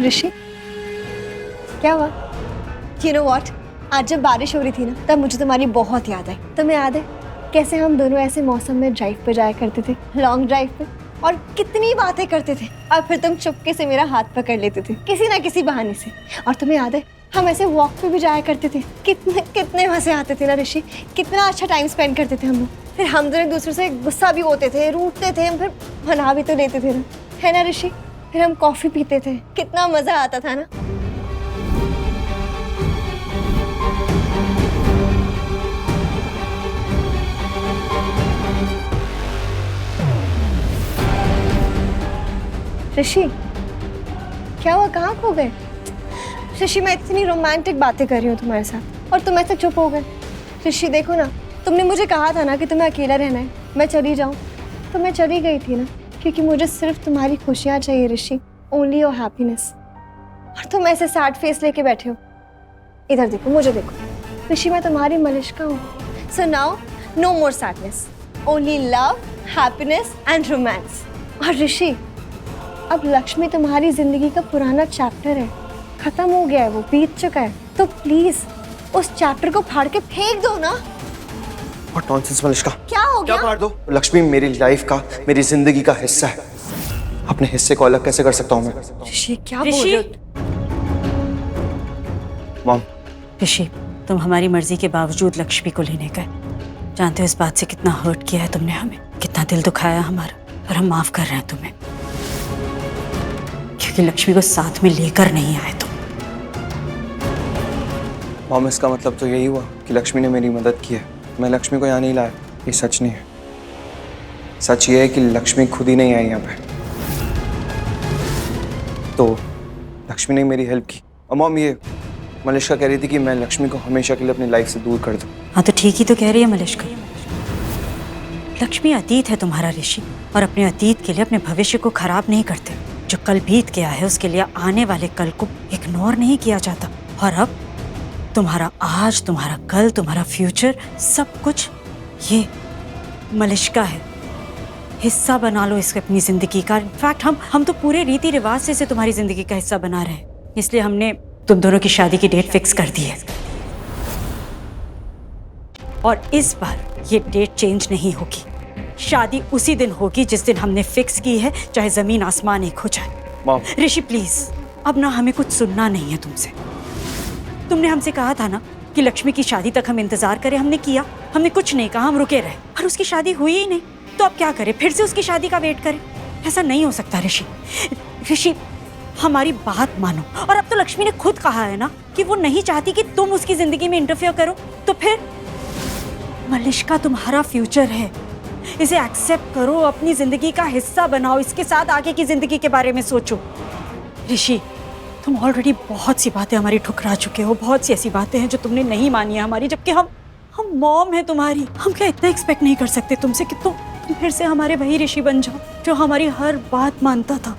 ऋषि, क्या हुआ? You know what? आज जब बारिश हो रही थी ना, तब मुझे तुम्हारी बहुत याद आई। तुम्हें याद है कैसे हम दोनों ऐसे मौसम में ड्राइव पे जाया करते थे, लॉन्ग ड्राइव पे, और कितनी बातें करते थे, और फिर तुम चुपके से मेरा हाथ पकड़ लेते थे किसी ना किसी बहाने से। और तुम्हें याद है हम ऐसे वॉक पे भी जाया करते थे, कितने कितने मजे आते थे ना ऋषि, कितना अच्छा टाइम स्पेंड करते थे हम लोग। फिर हम दोनों एक दूसरे से गुस्सा भी होते थे, रूठते थे, हम फिर मना भी तो लेते थे ना, है ना ऋषि? फिर हम कॉफी पीते थे, कितना मजा आता था ना। ऋषि, क्या हुआ, कहाँ खो गए? ऋषि, मैं इतनी रोमांटिक बातें कर रही हूँ तुम्हारे साथ और तुम ऐसे चुप हो गए। ऋषि देखो ना, तुमने मुझे कहा था ना कि तुम्हें अकेला रहना है, मैं चली जाऊँ, तो मैं चली गई थी ना, क्योंकि मुझे सिर्फ तुम्हारी खुशियाँ चाहिए ऋषि, ओनली योर हैप्पीनेस। और तुम ऐसे सैड फेस लेके बैठे हो। इधर देखो, मुझे देखो ऋषि, मैं तुम्हारी मलिष्का हूँ। So now no more sadness, only love, happiness and romance. और ऋषि, अब लक्ष्मी तुम्हारी जिंदगी का पुराना चैप्टर है, खत्म हो गया है, वो बीत चुका है, तो प्लीज उस चैप्टर को फाड़ के फेंक दो ना। What nonsense मलिष्का, क्या हो गया? क्या फाड़ दो? लक्ष्मी मेरी लाइफ का, मेरी जिंदगी का हिस्सा है। अपने हिस्से को अलग कैसे कर सकता हूँ मैं? ऋषि, क्या बोल रहे हो? मॉम, ऋषि, तुम हमारी मर्जी के बावजूद लक्ष्मी को लेने गए। जानते हो इस बात से कितना हर्ट किया है तुमने हमें, कितना दिल दुखाया हमारा, और हम माफ कर रहे हैं तुम्हें, क्योंकि लक्ष्मी को साथ में लेकर नहीं आए तुम। मॉम, इसका मतलब तो यही हुआ कि लक्ष्मी ने मेरी मदद की है, मैं लक्ष्मी को यहाँ नहीं लाया। ये सच नहीं है। सच ये है कि लक्ष्मी खुद ही नहीं आई यहाँ पे, तो लक्ष्मी ने मेरी हेल्प की। और मॉम, ये मलिष्का कह रही थी कि मैं लक्ष्मी को हमेशा के लिए अपनी लाइफ से दूर कर दूं। हाँ तो ठीक ही तो कह रही है मलिष्का। लक्ष्मी अतीत है तुम्हारा ऋषि, और अपने अतीत के लिए अपने भविष्य को खराब नहीं करते। जो कल बीत गया है उसके लिए आने वाले कल को इग्नोर नहीं किया जाता। और अब तुम्हारा आज, तुम्हारा कल, तुम्हारा फ्यूचर, सब कुछ ये मलिष्का है। हिस्सा बना लो इसके अपनी जिंदगी का। इनफैक्ट हम तो पूरे रीति रिवाज से इसे तुम्हारी जिंदगी का हिस्सा बना रहे हैं, इसलिए हमने तुम दोनों की शादी की डेट फिक्स कर दी है। और इस बार ये डेट चेंज नहीं होगी। शादी उसी दिन होगी जिस दिन हमने फिक्स की है, चाहे जमीन आसमान एक हो जाए। मॉम, ऋषि प्लीज, अब ना हमें कुछ सुनना नहीं है तुमसे। तुमने हमसे कहा था ना कि लक्ष्मी की शादी तक हम इंतजार करें, हमने किया। हमने कुछ नहीं कहा, हम रुके रहे, और उसकी शादी हुई ही नहीं। तो अब क्या करें, फिर से उसकी शादी का वेट करें? ऐसा नहीं हो सकता ऋषि। ऋषि, हमारी बात मानो। और अब तो लक्ष्मी ने खुद कहा है ना कि वो नहीं चाहती कि तुम उसकी जिंदगी में इंटरफेयर करो। तो फिर मलिष्का तुम्हारा फ्यूचर है, इसे एक्सेप्ट करो, अपनी जिंदगी का हिस्सा बनाओ, इसके साथ आगे की जिंदगी के बारे में सोचो। ऋषि, तुम ऑलरेडी बहुत सी बातें हमारी ठुकरा चुके हो, बहुत सी ऐसी बातें हैं जो तुमने नहीं मानी है हमारी, जबकि हम मॉम है तुम्हारी। हम क्या इतना एक्सपेक्ट नहीं कर सकते तुमसे कि तुम फिर से हमारे वही ऋषि बन जाओ जो हमारी हर बात मानता था,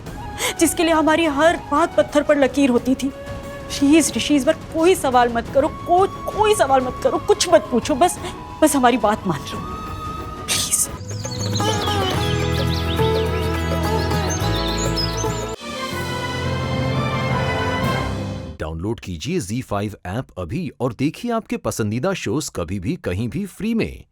जिसके लिए हमारी हर बात पत्थर पर लकीर होती थी। प्लीज ऋषि, इस बार कोई सवाल मत करो, कोई सवाल मत करो, कुछ मत पूछो, बस हमारी बात मान लो प्लीज। डाउनलोड कीजिए ZEE5 ऐप अभी और देखिए आपके पसंदीदा शोज कभी भी कहीं भी फ्री में।